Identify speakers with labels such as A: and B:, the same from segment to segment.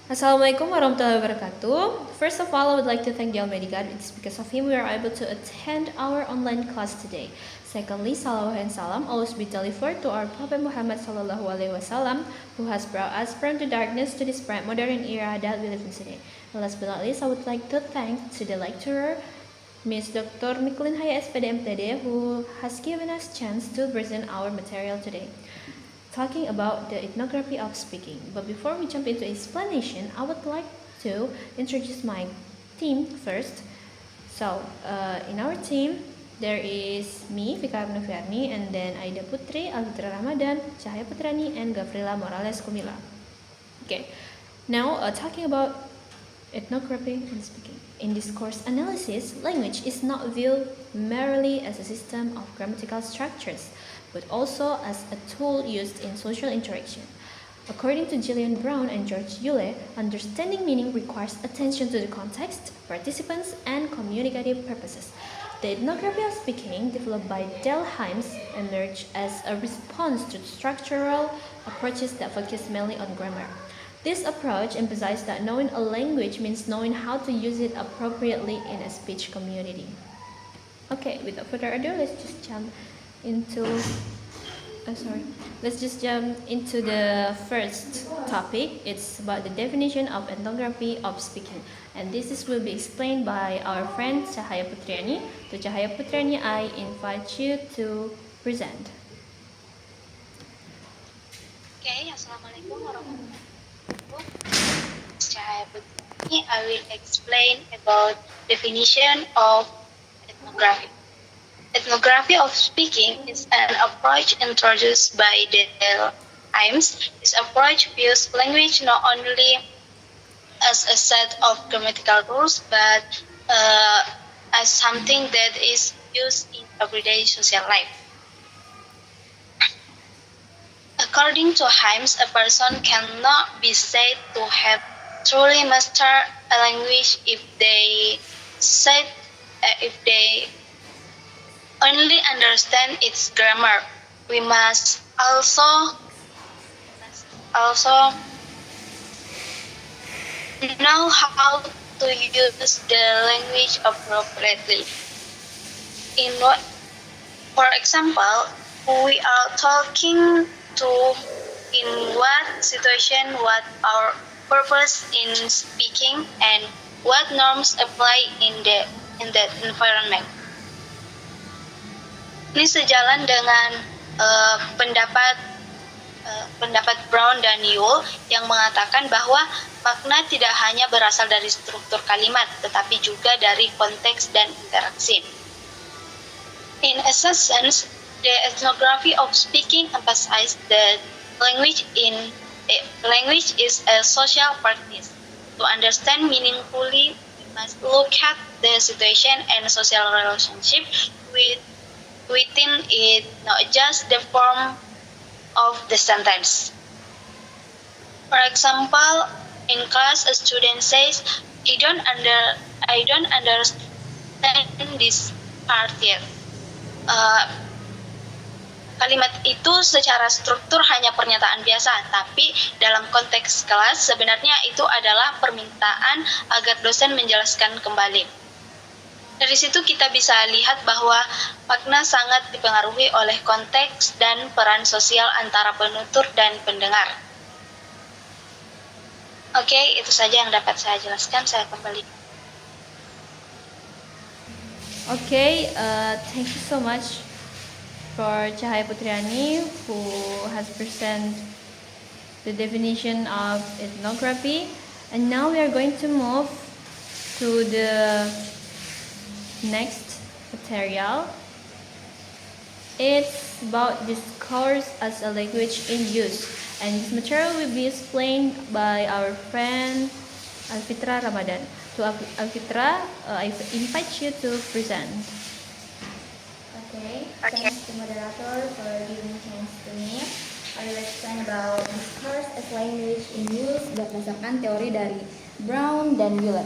A: Assalamualaikum warahmatullahi wabarakatuh. First of all, I would like to thank the Almighty God. It's because of Him we are able to attend our online class today. Secondly, salawat and salam always be delivered to our Prophet Muhammad Sallallahu Alaihi Wasallam, who has brought us from the darkness to this bright modern era that we live in today. And last but not least, I would like to thank to the lecturer, Ms. Dr. Mikulin Haya SPD MTD, who has given us chance to present our material today, talking about the ethnography of speaking. But before we jump into explanation, I would like to introduce my team first. So, in our team, there is me, Vika Noviarni, and then Aida Putri, Alfitra Ramadan, Cahaya Putrani, and Gavrila Morales Kumila. Okay, now talking about ethnography and speaking. In discourse analysis, language is not viewed merely as a system of grammatical structures, but also as a tool used in social interaction. According to Gillian Brown and George Yule, understanding meaning requires attention to the context, participants, and communicative purposes. The ethnography of speaking, developed by Del Hymes, emerged as a response to structural approaches that focus mainly on grammar. This approach emphasizes that knowing a language means knowing how to use it appropriately in a speech community. Okay, without further ado, let's just jump into the first topic. It's about the definition of ethnography of speaking, and will be explained by our friend Cahaya Putriani. To Cahaya Putriani, I invite you to present.
B: Okay, Assalamualaikum warahmatullahi wabarakatuh. Cahaya Putri, I will explain about definition of ethnography. Ethnography of speaking is an approach introduced by Del Hymes. This approach views language not only as a set of grammatical rules, but as something that is used in everyday social life. According to Hymes, a person cannot be said to have truly mastered a language if they only understand its grammar. We must also know how to use the language appropriately. For example, we are talking to in what situation, what our purpose in speaking, and what norms apply in that environment. Ini sejalan dengan pendapat Brown dan Yule yang mengatakan bahwa makna tidak hanya berasal dari struktur kalimat, tetapi juga dari konteks dan interaksi. In essence, the ethnography of speaking emphasizes that language is a social practice. To understand meaningfully, we must look at the situation and social relationship within it, not just the form of the sentence. For example, in class, a student says, I don't understand this part yet. Kalimat itu secara struktur hanya pernyataan biasa, tapi dalam konteks kelas sebenarnya itu adalah permintaan agar dosen menjelaskan kembali. Dari situ kita bisa lihat bahwa makna sangat dipengaruhi oleh konteks dan peran sosial antara penutur dan pendengar. Oke, itu saja yang dapat saya jelaskan. Saya kembali.
A: Okay, thank you so much for Cahaya Putriani, who has presented the definition of ethnography. And now we are going to move to the next material. It's about discourse as a language in use, and this material will be explained by our friend Alfitra Ramadan. To Alfitra, I invite you to present.
C: Okay, thanks to moderator for giving chance to me. I will explain about discourse as language in use berdasarkan teori dari Brown dan Yule.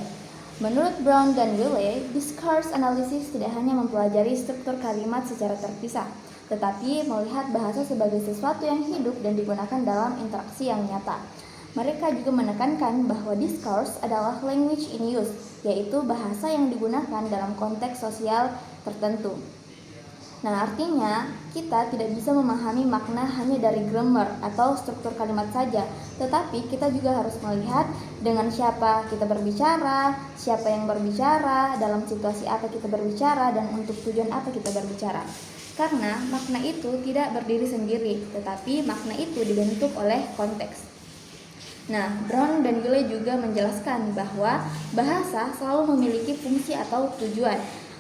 C: Menurut Brown dan Yule, discourse analysis tidak hanya mempelajari struktur kalimat secara terpisah, tetapi melihat bahasa sebagai sesuatu yang hidup dan digunakan dalam interaksi yang nyata. Mereka juga menekankan bahwa discourse adalah language in use, yaitu bahasa yang digunakan dalam konteks sosial tertentu. Nah, artinya kita tidak bisa memahami makna hanya dari grammar atau struktur kalimat saja, tetapi kita juga harus melihat dengan siapa kita berbicara, siapa yang berbicara, dalam situasi apa kita berbicara, dan untuk tujuan apa kita berbicara. Karena makna itu tidak berdiri sendiri, tetapi makna itu dibentuk oleh konteks. Nah, Brown dan Yule juga menjelaskan bahwa bahasa selalu memiliki fungsi atau tujuan.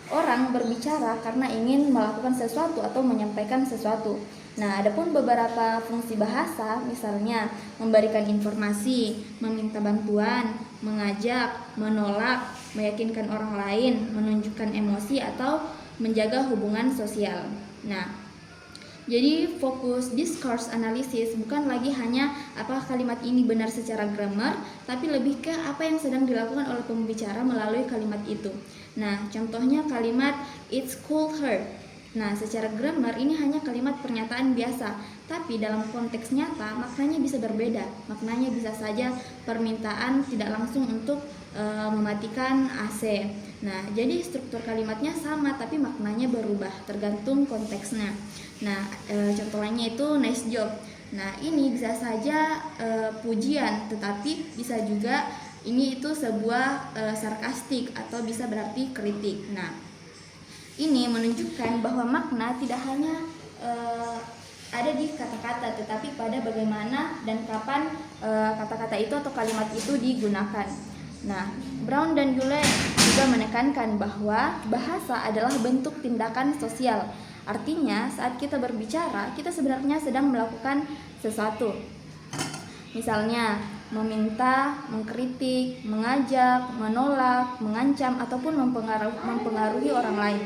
C: Orang berbicara karena ingin melakukan sesuatu atau menyampaikan sesuatu. Nah, adapun beberapa fungsi bahasa, misalnya memberikan informasi, meminta bantuan, mengajak, menolak, meyakinkan orang lain, menunjukkan emosi, atau menjaga hubungan sosial. Nah, jadi fokus discourse analysis bukan lagi hanya apakah kalimat ini benar secara grammar, tapi lebih ke apa yang sedang dilakukan oleh pembicara melalui kalimat itu. Nah, contohnya kalimat it's cold hurt. Nah, secara grammar ini hanya kalimat pernyataan biasa, tapi dalam konteks nyata maknanya bisa berbeda. Maknanya bisa saja permintaan tidak langsung untuk mematikan AC. Nah, jadi struktur kalimatnya sama tapi maknanya berubah tergantung konteksnya. Nah, contoh lainnya itu nice job. Nah, ini bisa saja pujian, tetapi bisa juga ini itu sebuah sarkastik atau bisa berarti kritik. Nah, ini menunjukkan bahwa makna tidak hanya ada di kata-kata, tetapi pada bagaimana dan kapan kata-kata itu atau kalimat itu digunakan. Nah, Brown dan Yule juga menekankan bahwa bahasa adalah bentuk tindakan sosial. Artinya, saat kita berbicara, kita sebenarnya sedang melakukan sesuatu. Misalnya, meminta, mengkritik, mengajak, menolak, mengancam, ataupun mempengaruhi orang lain.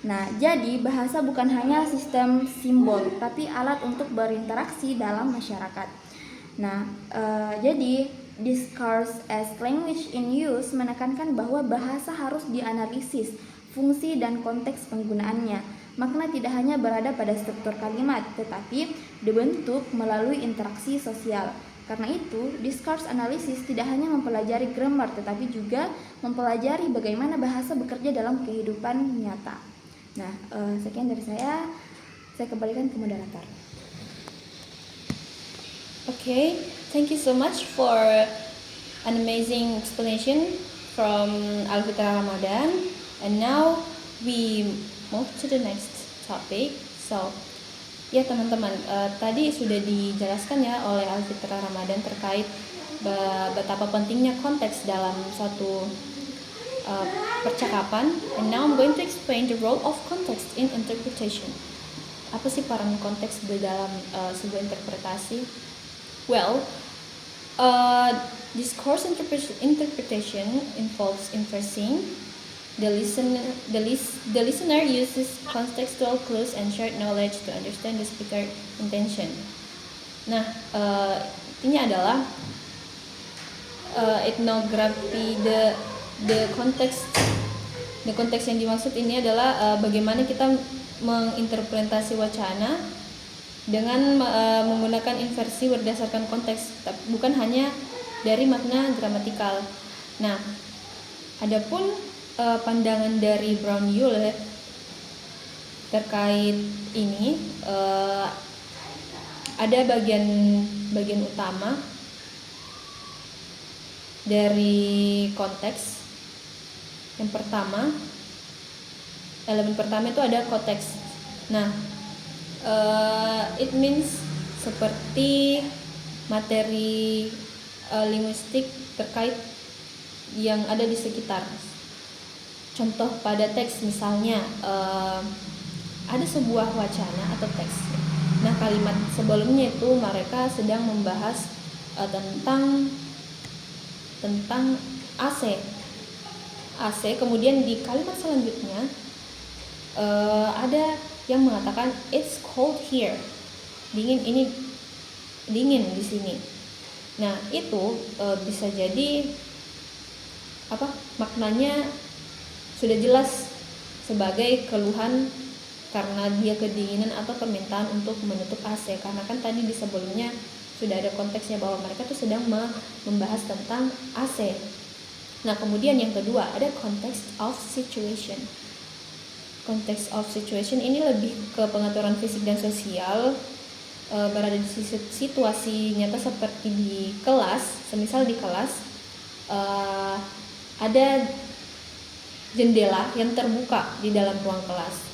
C: Nah, jadi bahasa bukan hanya sistem simbol, tapi alat untuk berinteraksi dalam masyarakat. Nah, jadi discourse as language in use menekankan bahwa bahasa harus dianalisis, fungsi dan konteks penggunaannya. Makna tidak hanya berada pada struktur kalimat, tetapi dibentuk melalui interaksi sosial. Karena itu, discourse analysis tidak hanya mempelajari grammar, tetapi juga mempelajari bagaimana bahasa bekerja dalam kehidupan nyata. Nah, sekian dari saya kembalikan ke moderator.
A: Okay, thank you so much for an amazing explanation from Alfitra Ramadan. And now we move to the next topic. So, ya teman-teman, tadi sudah dijelaskan ya oleh Alfitra Ramadan terkait betapa pentingnya konteks dalam suatu percakapan. And now I'm going to explain the role of context in interpretation. Apa sih peran konteks di dalam sebuah interpretasi? Well, discourse interpretation involves inferencing. The listener uses contextual clues and shared knowledge to understand the speaker intention. Nah, intinya adalah ethnography. The konteks yang dimaksud ini adalah bagaimana kita menginterpretasi wacana dengan menggunakan inversi berdasarkan konteks, bukan hanya dari makna gramatikal. Nah, adapun pandangan dari Brown Yule terkait ini, ada bagian utama dari konteks. Yang pertama, elemen pertama itu ada konteks. Nah, it means seperti materi linguistik terkait yang ada di sekitar. Contoh pada teks misalnya ada sebuah wacana atau teks. Nah, kalimat sebelumnya itu mereka sedang membahas tentang AC. Kemudian di kalimat selanjutnya ada yang mengatakan it's cold here. Dingin di sini. Nah, itu bisa jadi maknanya sudah jelas sebagai keluhan karena dia kedinginan atau permintaan untuk menutup AC, karena kan tadi di sebelumnya sudah ada konteksnya bahwa mereka tuh sedang membahas tentang AC. Nah, kemudian yang kedua ada context of situation. Context of situation ini lebih ke pengaturan fisik dan sosial, berada di situasi nyata seperti di kelas. Semisal di kelas ada jendela yang terbuka di dalam ruang kelas.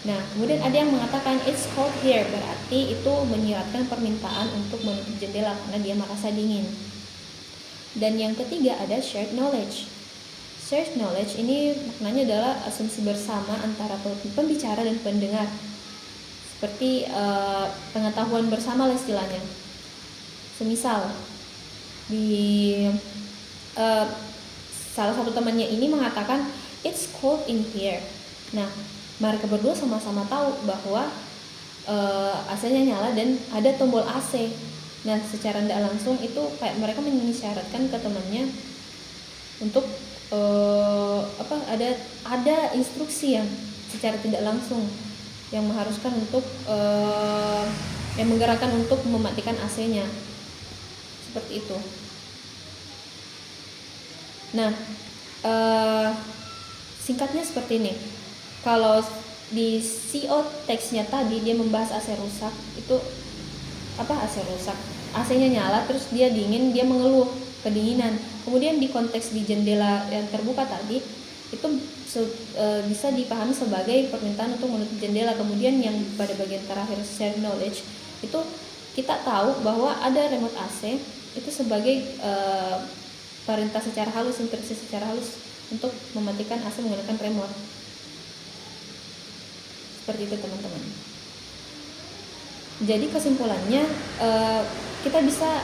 A: Nah, kemudian ada yang mengatakan it's cold here, berarti itu menyiratkan permintaan untuk menutup jendela karena dia merasa dingin. Dan yang ketiga ada shared knowledge. Shared knowledge ini maknanya adalah asumsi bersama antara pembicara dan pendengar. Seperti pengetahuan bersama lah istilahnya. Semisal di salah satu temannya ini mengatakan it's cold in here. Nah, mereka berdua sama-sama tahu bahwa AC-nya nyala dan ada tombol AC. Nah, secara tidak langsung itu kayak mereka mengisyaratkan ke temannya untuk ada instruksi yang secara tidak langsung yang mengharuskan untuk yang menggerakkan untuk mematikan AC-nya. Seperti itu. Nah, singkatnya seperti ini. Kalau di CO teksnya tadi dia membahas AC rusak, itu AC rusak? AC-nya nyala terus dia dingin, dia mengeluh kedinginan. Kemudian di konteks di jendela yang terbuka tadi itu bisa dipahami sebagai permintaan untuk menutup jendela. Kemudian yang pada bagian terakhir shared knowledge itu kita tahu bahwa ada remote AC itu sebagai perintah secara halus, instruksi secara halus untuk mematikan AC menggunakan remote. Seperti itu teman-teman. Jadi kesimpulannya kita bisa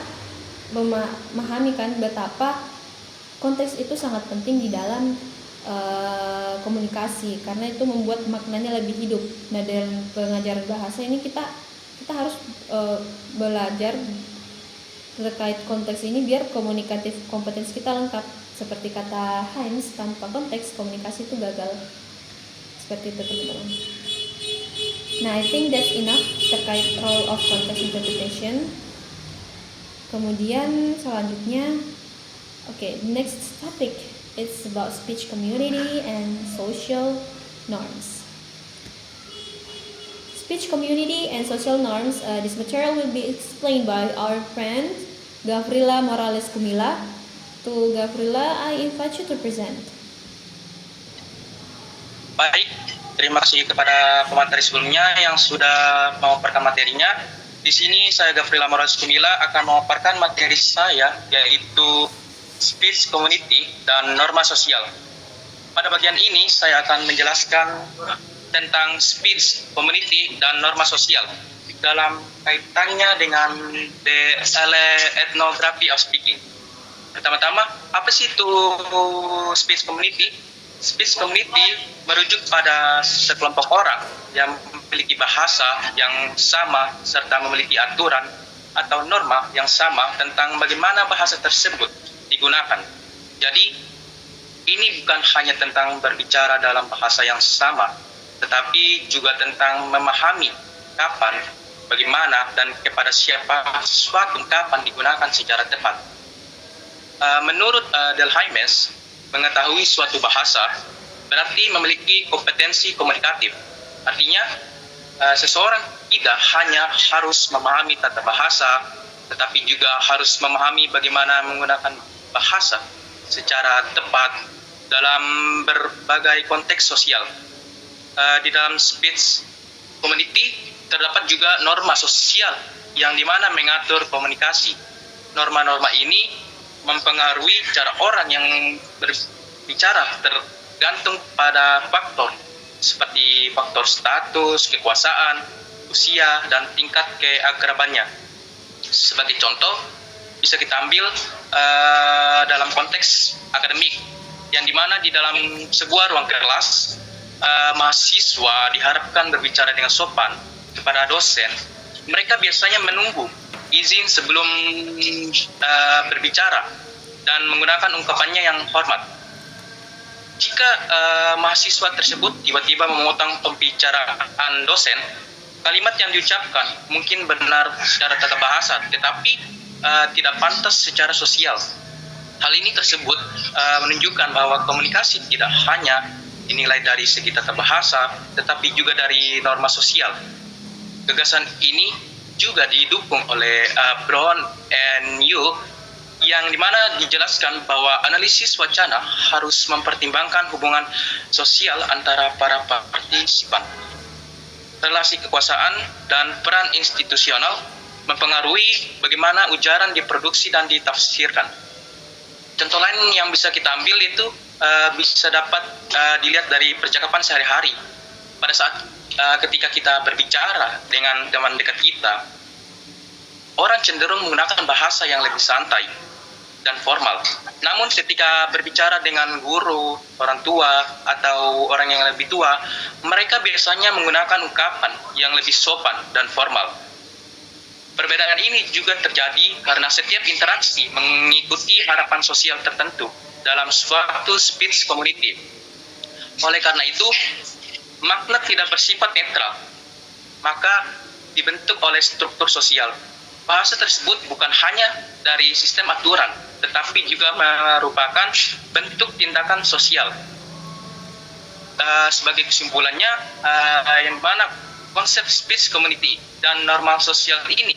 A: memahami kan betapa konteks itu sangat penting di dalam komunikasi karena itu membuat maknanya lebih hidup. Nah, dalam pengajaran bahasa ini kita harus belajar terkait konteks ini biar komunikatif kompetensi kita lengkap. Seperti kata Heinz, tanpa konteks komunikasi itu gagal. Seperti itu teman-teman. Nah, I think that's enough terkait role of context interpretation. Kemudian selanjutnya, next topic it's about speech community and social norms. Speech community and social norms. This material will be explained by our friend Gavrila Morales Kumila. To Gavrila, I invite you to present.
D: Baik, terima kasih kepada pemateri sebelumnya yang sudah memaparkan materinya. Di sini saya Gavrila Morales Kumila akan memaparkan materi saya, yaitu speech community dan norma sosial. Pada bagian ini saya akan menjelaskan tentang speech community dan norma sosial dalam kaitannya dengan the ethnography of speaking. Pertama-tama, apa sih itu speech community? Speech community merujuk pada sekelompok orang yang memiliki bahasa yang sama serta memiliki aturan atau norma yang sama tentang bagaimana bahasa tersebut digunakan. Jadi, ini bukan hanya tentang berbicara dalam bahasa yang sama, tetapi juga tentang memahami kapan, bagaimana, dan kepada siapa suatu ungkapan digunakan secara tepat. Menurut Delhaimes, mengetahui suatu bahasa berarti memiliki kompetensi komunikatif. Artinya, seseorang tidak hanya harus memahami tata bahasa, tetapi juga harus memahami bagaimana menggunakan bahasa secara tepat dalam berbagai konteks sosial. Di dalam speech community terdapat juga norma sosial yang dimana mengatur komunikasi. Norma-norma ini mempengaruhi cara orang yang berbicara tergantung pada faktor seperti faktor status, kekuasaan, usia, dan tingkat keakrabannya. Sebagai contoh, bisa kita ambil dalam konteks akademik, yang dimana di dalam sebuah ruang kelas, mahasiswa diharapkan berbicara dengan sopan kepada dosen. Mereka biasanya menunggu izin sebelum berbicara dan menggunakan ungkapannya yang hormat. Jika mahasiswa tersebut tiba-tiba memotong pembicaraan dosen, Kalimat yang diucapkan mungkin benar secara tata bahasa, tetapi tidak pantas secara sosial. Hal ini tersebut menunjukkan bahwa komunikasi tidak hanya dinilai dari segi tata bahasa, tetapi juga dari norma sosial. Gagasan ini juga didukung oleh Brown and Yule, yang dimana dijelaskan bahwa analisis wacana harus mempertimbangkan hubungan sosial antara para partisipan. Relasi kekuasaan dan peran institusional mempengaruhi bagaimana ujaran diproduksi dan ditafsirkan. Contoh lain yang bisa kita ambil itu bisa dapat dilihat dari percakapan sehari-hari. Pada saat ketika kita berbicara dengan teman dekat kita, orang cenderung menggunakan bahasa yang lebih santai dan formal. Namun ketika berbicara dengan guru, orang tua, atau orang yang lebih tua, mereka biasanya menggunakan ungkapan yang lebih sopan dan formal. Perbedaan ini juga terjadi karena setiap interaksi mengikuti harapan sosial tertentu dalam suatu speech community. Oleh karena itu, makna tidak bersifat netral, maka dibentuk oleh struktur sosial. Bahasa tersebut bukan hanya dari sistem aturan, tetapi juga merupakan bentuk tindakan sosial. Sebagai kesimpulannya, yang mana konsep speech community dan normal sosial ini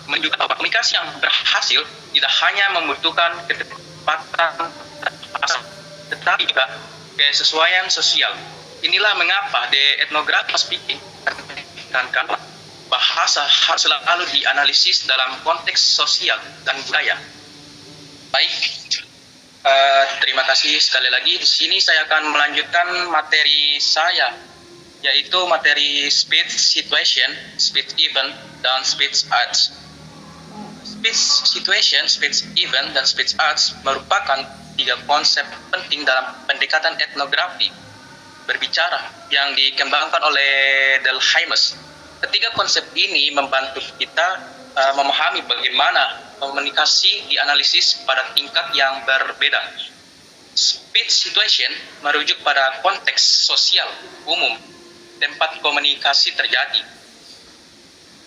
D: menunjukkan bahwa komunikasi yang berhasil tidak hanya membutuhkan kecepatan, tetapi juga kesesuaian sosial. Inilah mengapa the ethnographic speaking menekankan bahasa harus selalu dianalisis dalam konteks sosial dan budaya. Baik, terima kasih sekali lagi. Di sini saya akan melanjutkan materi saya, yaitu materi speech situation, speech event, dan speech arts. Speech situation, speech event, dan speech arts merupakan 3 konsep penting dalam pendekatan etnografi berbicara yang dikembangkan oleh Delheimus. Ketiga konsep ini membantu kita memahami bagaimana komunikasi dianalisis pada tingkat yang berbeda. Speech situation merujuk pada konteks sosial umum tempat komunikasi terjadi.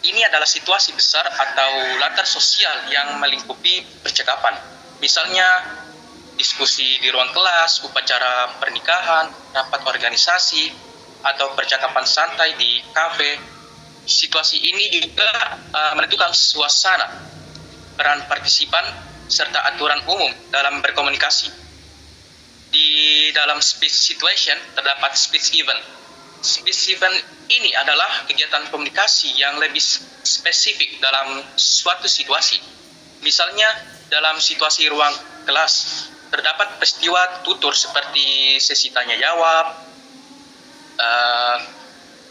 D: Ini adalah situasi besar atau latar sosial yang melingkupi percakapan. Misalnya diskusi di ruang kelas, upacara pernikahan, rapat organisasi, atau percakapan santai di kafe. Situasi ini juga menentukan suasana, peran partisipan, serta aturan umum dalam berkomunikasi. Di dalam speech situation terdapat speech event. Speech event ini adalah kegiatan komunikasi yang lebih spesifik dalam suatu situasi. Misalnya dalam situasi ruang kelas, terdapat peristiwa tutur seperti sesi tanya jawab,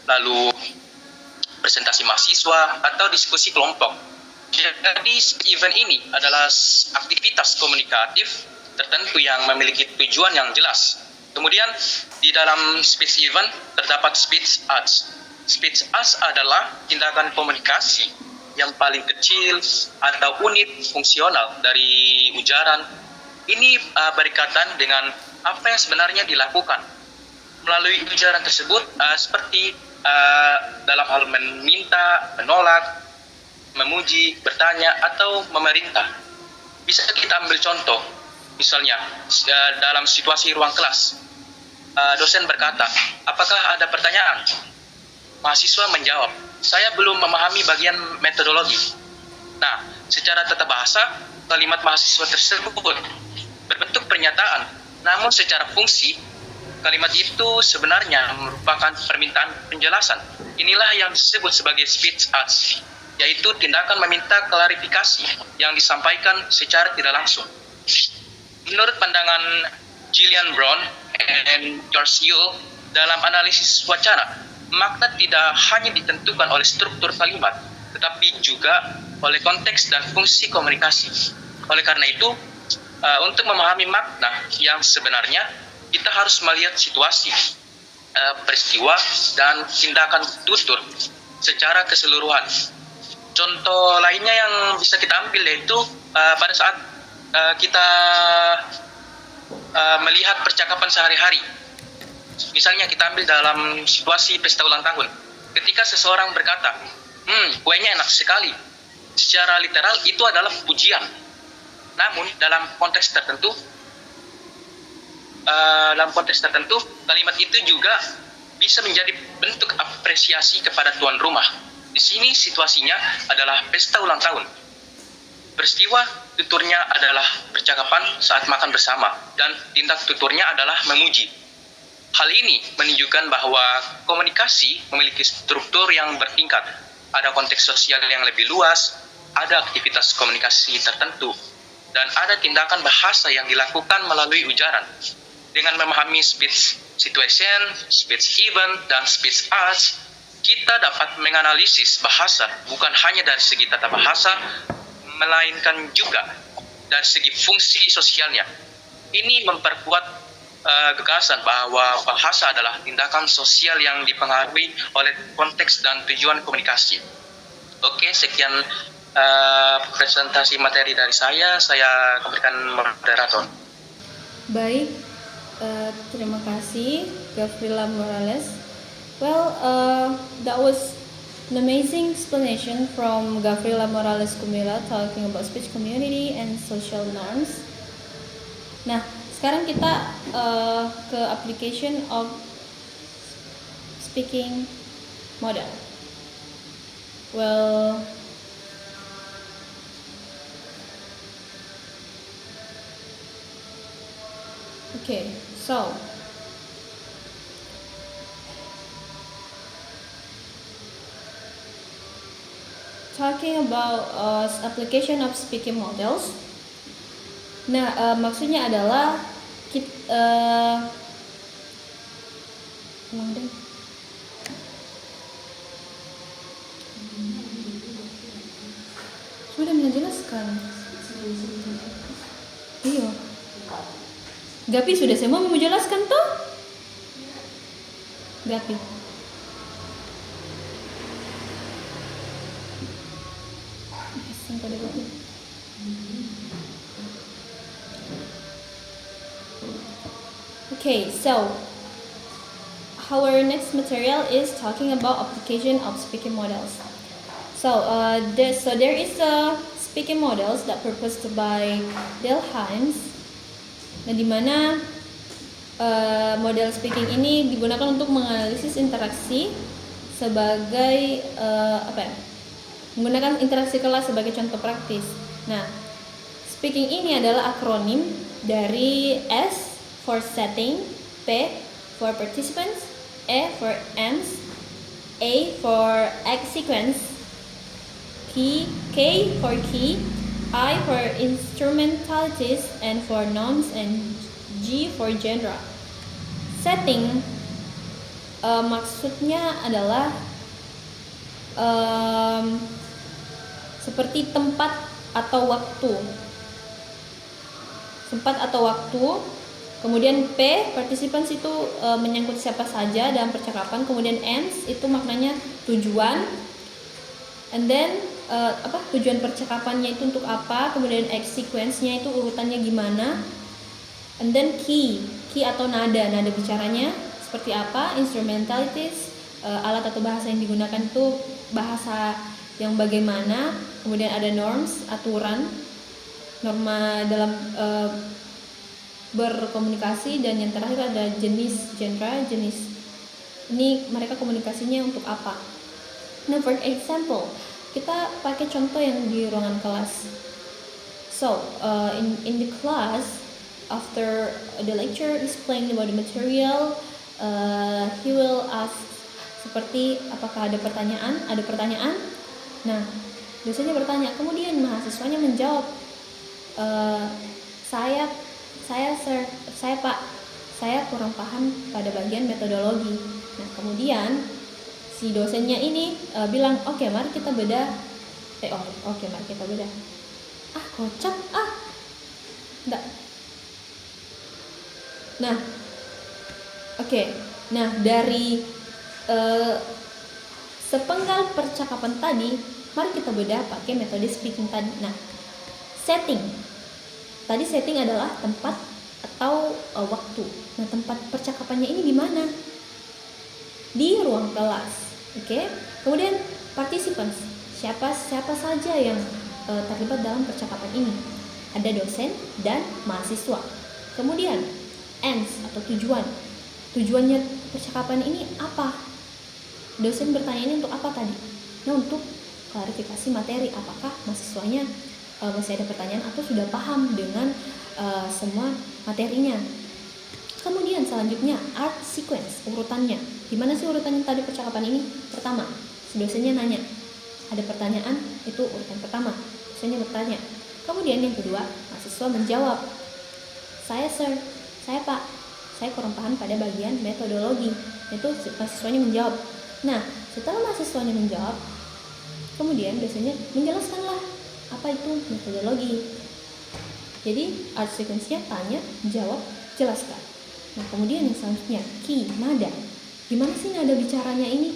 D: lalu presentasi mahasiswa atau diskusi kelompok. Jadi event ini adalah aktivitas komunikatif tertentu yang memiliki tujuan yang jelas. Kemudian di dalam speech event terdapat speech arts. Speech arts adalah tindakan komunikasi yang paling kecil atau unit fungsional dari ujaran. Ini berkaitan dengan apa yang sebenarnya dilakukan. Melalui ujaran tersebut seperti dalam hal meminta, menolak, memuji, bertanya, atau memerintah. Bisa kita ambil contoh, misalnya dalam situasi ruang kelas, dosen berkata, apakah ada pertanyaan? Mahasiswa menjawab, saya belum memahami bagian metodologi. Nah, secara tata bahasa, kalimat mahasiswa tersebut berbentuk pernyataan, namun secara fungsi, kalimat itu sebenarnya merupakan permintaan penjelasan. Inilah yang disebut sebagai speech arts, yaitu tindakan meminta klarifikasi yang disampaikan secara tidak langsung. Menurut pandangan Gillian Brown dan George Yule, dalam analisis wacana, makna tidak hanya ditentukan oleh struktur kalimat, tetapi juga oleh konteks dan fungsi komunikasi. Oleh karena itu, untuk memahami makna yang sebenarnya, kita harus melihat situasi, peristiwa, dan tindakan tutur secara keseluruhan. Contoh lainnya yang bisa kita ambil yaitu pada saat kita melihat percakapan sehari-hari. Misalnya kita ambil dalam situasi pesta ulang tahun. Ketika seseorang berkata, kuenya enak sekali, secara literal itu adalah pujian. Namun dalam konteks tertentu, kalimat itu juga bisa menjadi bentuk apresiasi kepada tuan rumah. Di sini situasinya adalah pesta ulang tahun. Peristiwa tuturnya adalah percakapan saat makan bersama, dan tindak tuturnya adalah memuji. Hal ini menunjukkan bahwa komunikasi memiliki struktur yang bertingkat. Ada konteks sosial yang lebih luas, ada aktivitas komunikasi tertentu, dan ada tindakan bahasa yang dilakukan melalui ujaran. Dengan memahami speech situation, speech event, dan speech arts, kita dapat menganalisis bahasa bukan hanya dari segi tata bahasa, melainkan juga dari segi fungsi sosialnya. Ini memperkuat gagasan bahwa bahasa adalah tindakan sosial yang dipengaruhi oleh konteks dan tujuan komunikasi. Oke, sekian presentasi materi dari saya kembalikan moderator.
A: Baik, terima kasih Gavrila Morales. Well, that was an amazing explanation from Gavrila Morales Kumila talking about speech community and social norms. Nah, sekarang kita ke application of speaking model. Well, okay, so talking about application of speaking models. Nah, maksudnya adalah ulang deh. Sudah menjelaskan. Iya. Gapi sudah semua mau menjelaskan toh? Gapi. Okay, so our next material is talking about application of speaking models. So, there is a speaking models that proposed by Dale Hymes. Nah, di mana model speaking ini digunakan untuk menganalisis interaksi sebagai menggunakan interaksi kelas sebagai contoh praktis. Nah, speaking ini adalah akronim dari S for setting, P for participants, E for ends, A for act sequence, K for key, I for instrumentalities and for nouns, and G for genre. Setting maksudnya adalah seperti tempat atau waktu. Kemudian P, participants itu menyangkut siapa saja dalam percakapan. Kemudian ends itu maknanya tujuan. And then tujuan percakapannya itu untuk apa. Kemudian X sequence-nya itu urutannya gimana. And then key atau nada bicaranya seperti apa. Instrumentalities, alat atau bahasa yang digunakan itu bahasa yang bagaimana. Kemudian ada norms, aturan, norma dalam berkomunikasi. Dan yang terakhir ada jenis, genre, jenis. Ini mereka komunikasinya untuk apa. Nah, for example, kita pakai contoh yang di ruangan kelas. So, in the class, after the lecturer explain about the material, he will ask seperti apakah ada pertanyaan? Ada pertanyaan? Nah, dosennya bertanya, kemudian mahasiswanya menjawab, saya Pak, saya kurang paham pada bagian metodologi. Nah, kemudian si dosennya ini bilang, oke, mari kita bedah teori. Oke, mari kita bedah. Kocak, enggak. Nah, oke. Nah, dari sepenggal percakapan tadi, mari kita bedah pakai metode speaking tadi. Nah, setting. Tadi setting adalah tempat atau waktu. Nah, tempat percakapannya ini di mana? Di ruang kelas. Oke, kemudian participants, siapa saja yang terlibat dalam percakapan ini? Ada dosen dan mahasiswa. Kemudian ends atau tujuan. Tujuannya percakapan ini apa? Dosen bertanya ini untuk apa tadi? Nah, untuk klarifikasi materi, apakah mahasiswanya masih ada pertanyaan atau sudah paham dengan semua materinya. Kemudian selanjutnya art sequence, urutannya. Gimana sih urutannya tadi percakapan ini? Pertama, si dosennya nanya, ada pertanyaan, itu urutan pertama, dosennya bertanya. Kemudian yang kedua, mahasiswa menjawab, saya sir, saya pak, saya kurang paham pada bagian metodologi. Itu mahasiswanya menjawab. Nah, setelah mahasiswanya menjawab, kemudian dosennya menjelaskanlah apa itu metodologi. Jadi art sequence-nya tanya, jawab, jelaskan. Nah, kemudian yang selanjutnya key, nada. Gimana sih nada bicaranya ini?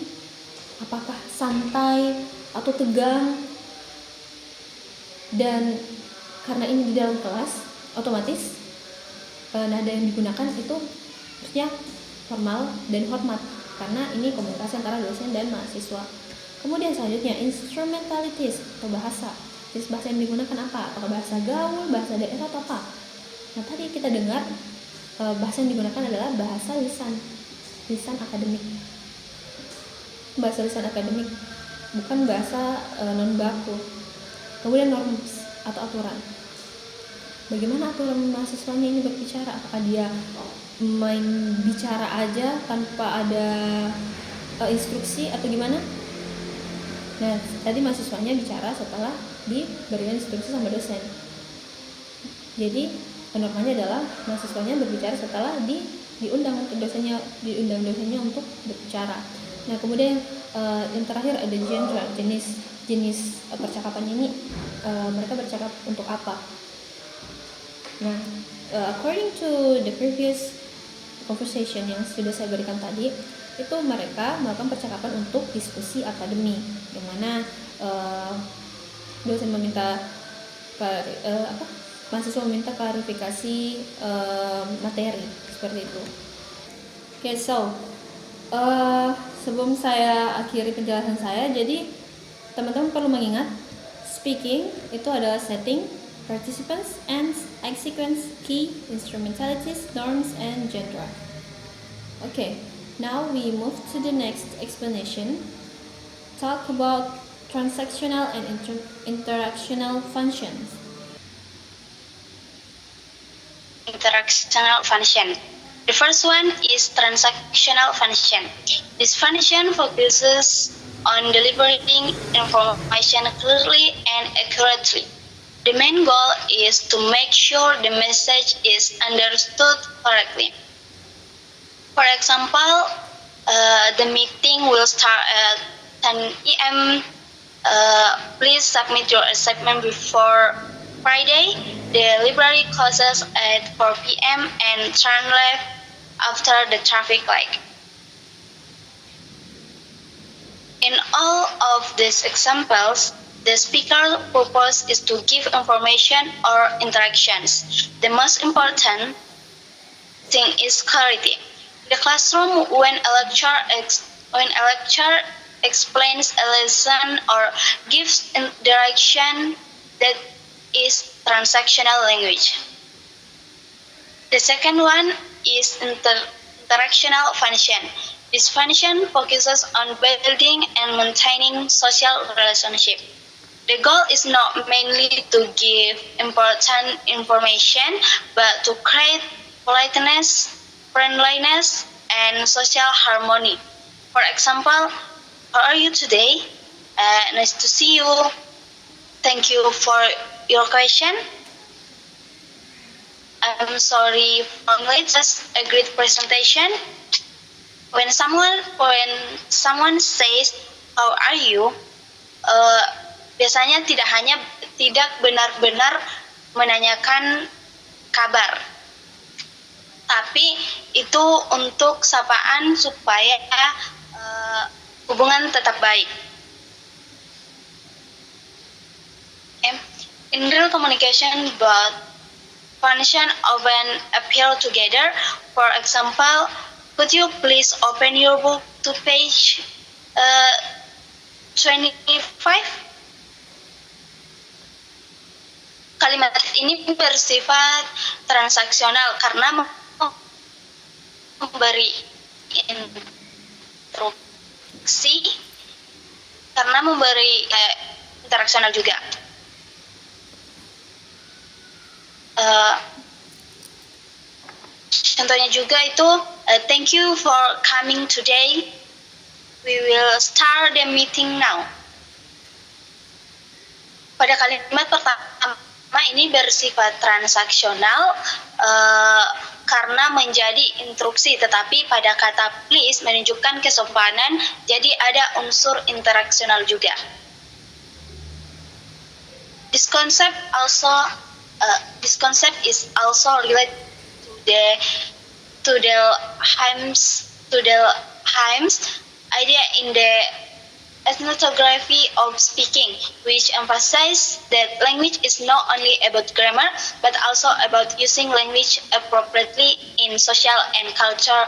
A: Apakah santai atau tegang? Dan karena ini di dalam kelas, otomatis nada yang digunakan itu harusnya formal dan hormat, karena ini komunikasi antara dosen dan mahasiswa. Kemudian selanjutnya instrumentalities atau bahasa. Jenis bahasa yang digunakan apa? Apakah bahasa gaul, bahasa daerah atau apa? Nah, tadi kita dengar bahasa yang digunakan adalah bahasa lisan akademik. Bahasa lisan akademik, bukan bahasa non baku. Kemudian norms atau aturan. Bagaimana aturan mahasiswanya ini berbicara? Apakah dia main bicara aja tanpa ada instruksi atau gimana? Nah, tadi mahasiswanya bicara setelah diberikan instruksi sama dosen. Jadi normanya adalah mahasiswanya berbicara setelah diundang dosennya untuk berbicara. Nah, kemudian yang terakhir ada genre, jenis percakapan ini mereka bercakap untuk apa. Nah, according to the previous conversation yang sudah saya berikan tadi, itu mereka melakukan percakapan untuk diskusi akademi, yang mana dosen meminta mahasiswa meminta klarifikasi materi seperti itu. Okay, so sebelum saya akhiri penjelasan saya, jadi teman-teman perlu mengingat speaking itu adalah setting, participants, ends, act sequence, key, instrumentalities, norms, and genre. Okay, now we move to the next explanation. Talk about transactional and interactional functions.
B: Interactional function. The first one is transactional function. This function focuses on delivering information clearly and accurately. The main goal is to make sure the message is understood correctly. For example, the meeting will start at 10 a.m. Please submit your assignment before Friday. The library closes at 4 p.m. and turn left after the traffic light. In all of these examples, the speaker's purpose is to give information or interactions. The most important thing is clarity. In the classroom, when a lecturer explains a lesson or gives direction, that is transactional language. The second one is interactional function. This function focuses on building and maintaining social relationships. The goal is not mainly to give important information, but to create politeness, friendliness, and social harmony. For example, how are you today? Nice to see you. Thank you for your question. I'm sorry for late. Just a great presentation. When someone says how are you, biasanya tidak benar-benar menanyakan kabar, tapi itu untuk sapaan supaya hubungan tetap baik. In real communication, both function often appear together. For example, could you please open your book to page 25 kalimat ini bersifat transaksional karena memberi instruksi, karena memberi interaksional juga. Contohnya juga itu, thank you for coming today. We will start the meeting now. Pada kalimat pertama ini bersifat transaksional karena menjadi instruksi, tetapi pada kata please menunjukkan kesopanan, jadi ada unsur interaksional juga. This concept is also related to the Haim's idea in the ethnography of speaking, which emphasizes that language is not only about grammar, but also about using language appropriately in social and cultural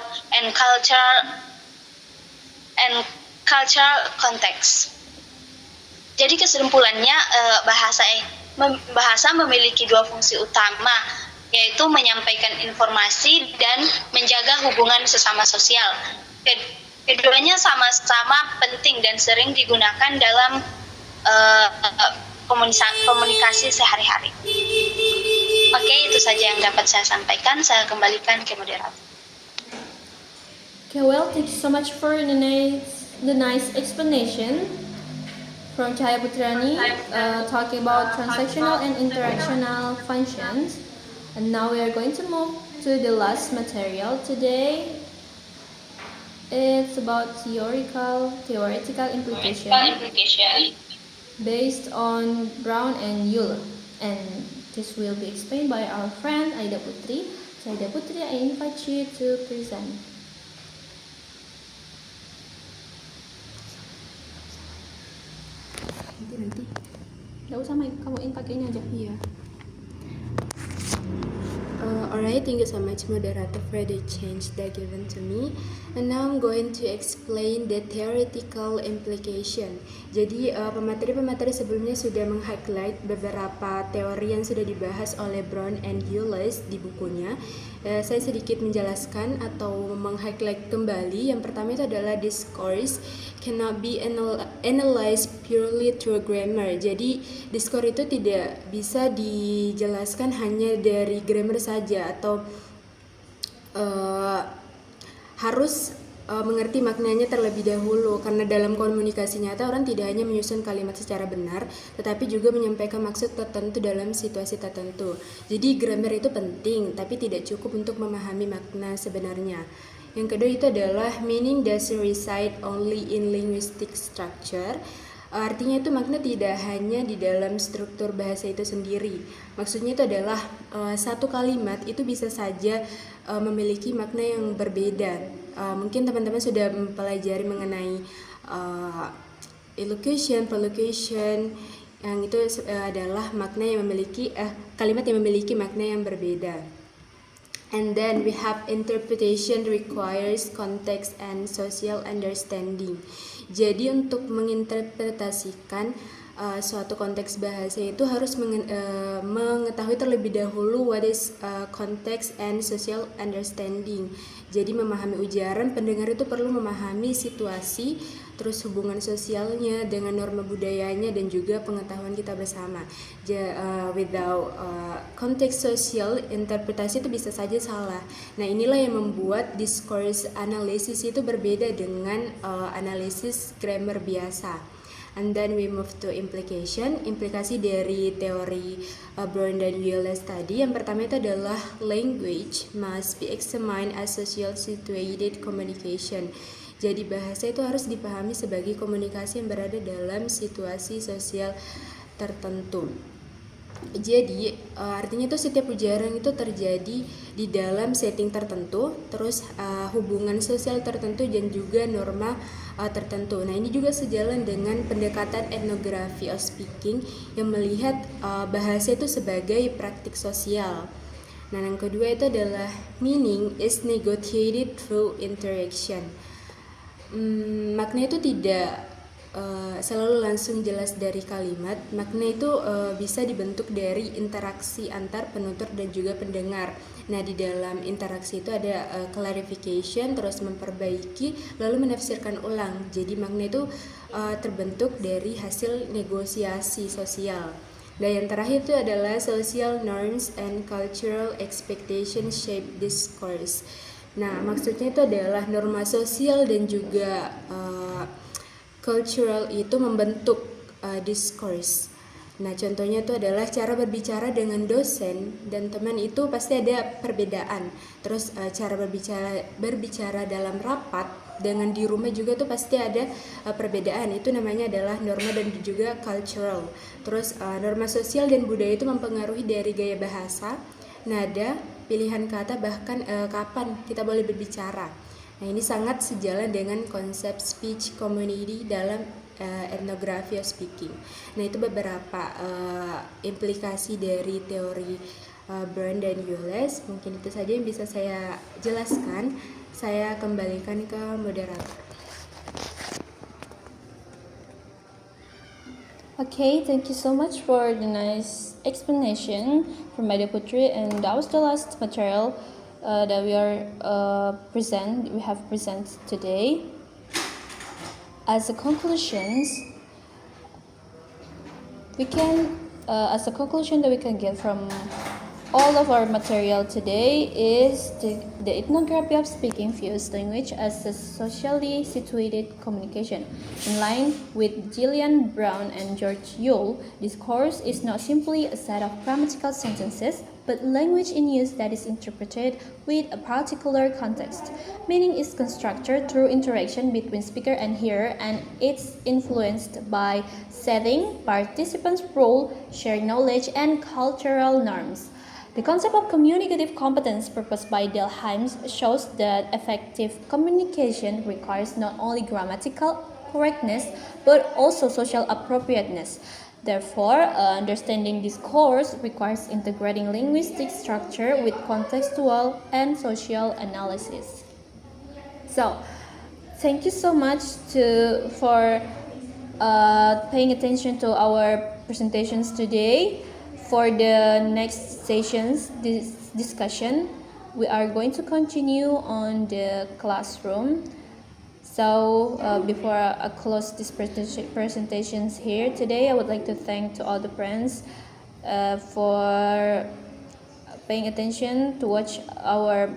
B: context. Jadi kesimpulannya, bahasa memiliki dua fungsi utama, yaitu menyampaikan informasi dan menjaga hubungan sesama sosial. Keduanya sama-sama penting dan sering digunakan dalam komunikasi sehari-hari. Oke, itu saja yang dapat saya sampaikan. Saya kembalikan ke moderator.
A: Okay, well, thank you so much for the nice explanation from Cahaya Putrani, talking about transactional and interactional functions. And now we are going to move to the last material today. It's about theoretical implication based on Brown and Euler, and this will be explained by our friend Aida Putri. So Aida Putri, I invite you to present. Nanti. Gak usah Mike, kamu pakai ini aja. Iya.
E: Alright, thank you so much moderator for the change that given to me. And now I'm going to explain the theoretical implication. Jadi pemateri-pemateri sebelumnya sudah meng-highlight beberapa teori yang sudah dibahas oleh Brown and Euler di bukunya. Saya sedikit menjelaskan atau meng-highlight kembali. Yang pertama itu adalah discourse cannot be analyzed purely through grammar. Jadi discourse itu tidak bisa dijelaskan hanya dari grammar saja, atau harus mengerti maknanya terlebih dahulu, karena dalam komunikasi nyata orang tidak hanya menyusun kalimat secara benar, tetapi juga menyampaikan maksud tertentu dalam situasi tertentu. Jadi grammar itu penting, tapi tidak cukup untuk memahami makna sebenarnya. Yang kedua itu adalah meaning doesn't reside only in linguistic structure. Artinya itu makna tidak hanya di dalam struktur bahasa itu sendiri. Maksudnya itu adalah satu kalimat itu bisa saja memiliki makna yang berbeda. Mungkin teman-teman sudah mempelajari mengenai elocution, prolocution, yang itu adalah makna yang memiliki kalimat yang memiliki makna yang berbeda. And then we have interpretation requires context and social understanding. Jadi untuk menginterpretasikan suatu konteks bahasa itu harus mengetahui terlebih dahulu what is context and social understanding. Jadi memahami ujaran, pendengar itu perlu memahami situasi, terus hubungan sosialnya dengan norma budayanya dan juga pengetahuan kita bersama. Without konteks sosial, interpretasi itu bisa saja salah. Nah, inilah yang membuat discourse analysis itu berbeda dengan analisis grammar biasa. And then we move to implication. Implikasi dari teori Brown dan Euler tadi. Yang pertama itu adalah language must be examined as social situated communication. Jadi bahasa itu harus dipahami sebagai komunikasi yang berada dalam situasi sosial tertentu. Jadi artinya itu setiap ujaran itu terjadi di dalam setting tertentu, terus hubungan sosial tertentu dan juga norma tertentu. Nah, ini juga sejalan dengan pendekatan ethnography of speaking yang melihat bahasa itu sebagai praktik sosial. Nah, yang kedua itu adalah meaning is negotiated through interaction. makna itu tidak selalu langsung jelas dari kalimat. Makna itu bisa dibentuk dari interaksi antar penutur dan juga pendengar. Nah, di dalam interaksi itu ada clarification, terus memperbaiki, lalu menafsirkan ulang. Jadi makna itu terbentuk dari hasil negosiasi sosial. Dan yang terakhir itu adalah social norms and cultural expectations shape discourse. Nah, maksudnya itu adalah norma sosial dan juga cultural itu membentuk discourse. Nah, contohnya itu adalah cara berbicara dengan dosen dan teman itu pasti ada perbedaan. Terus cara berbicara dalam rapat dengan di rumah juga tuh pasti ada perbedaan. Itu namanya adalah norma dan juga cultural. Terus norma sosial dan budaya itu mempengaruhi dari gaya bahasa, nada, pilihan kata, bahkan kapan kita boleh berbicara. Nah, ini sangat sejalan dengan konsep speech community dalam etnografi of speaking. Nah, itu beberapa implikasi dari teori Brown dan Yules. Mungkin itu saja yang bisa saya jelaskan. Saya kembalikan ke moderator.
A: Okay, thank you so much for the nice explanation from Maida Putri, and that was the last material that we have present today. As a conclusion that we can get from all of our material today is the ethnography of speaking views language as a socially situated communication. In line with Gillian Brown and George Yule, discourse is not simply a set of grammatical sentences, but language in use that is interpreted with a particular context. Meaning is constructed through interaction between speaker and hearer, and it's influenced by setting, participants' role, shared knowledge, and cultural norms. The concept of communicative competence proposed by Delheim shows that effective communication requires not only grammatical correctness but also social appropriateness. Therefore, understanding discourse requires integrating linguistic structure with contextual and social analysis. So, thank you so much for paying attention to our presentations today. For the next sessions, this discussion, we are going to continue on the classroom. So before I close this presentations here today, I would like to thank to all the friends for paying attention to watch our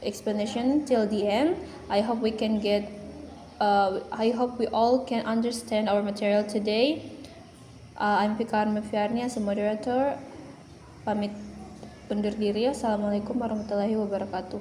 A: explanation till the end. I hope we all can understand our material today. I'm Fikar Mefiarni as a moderator. Pamit undur diri. Assalamualaikum warahmatullahi wabarakatuh.